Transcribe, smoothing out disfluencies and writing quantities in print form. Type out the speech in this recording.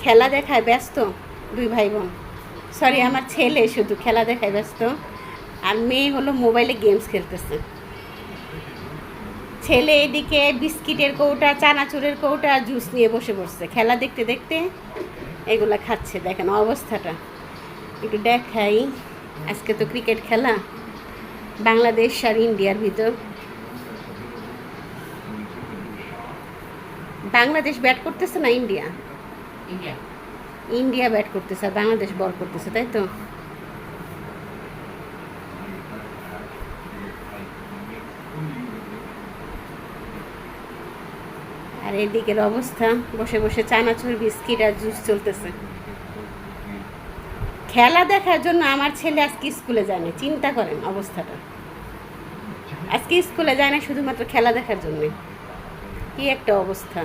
খেলা দেখায় ব্যস্ত দুই ভাই বোন, সরি আমার ছেলে শুধু খেলা দেখায় ব্যস্ত, আর মেয়ে হলো মোবাইলে গেমস খেলতেছে। ছেলে এদিকে বিস্কিটের কৌটা, চানাচুরের কৌটা, জুস নিয়ে বসে পড়ছে, খেলা দেখতে দেখতে এগুলা খাচ্ছে। দেখেন অবস্থাটা, একটু দেখাই। আজকে তো ক্রিকেট খেলা, বাংলাদেশ আর ইন্ডিয়ার ভিতর। বাংলাদেশ ব্যাট করতেছে না ইন্ডিয়া? ইন্ডিয়া ব্যাট করতেছে আর বাংলাদেশ বল করতেছে, তাই তো? আর এদিকের অবস্থা, বসে বসে চানাচুর, বিস্কিট আর জুস চলতেছে। খেলা দেখার জন্য আমার ছেলে আজকে স্কুলে যায় না, চিন্তা করেন অবস্থাটা। আজকে স্কুলে যায় না শুধুমাত্র খেলা দেখার জন্যে, কি একটা অবস্থা।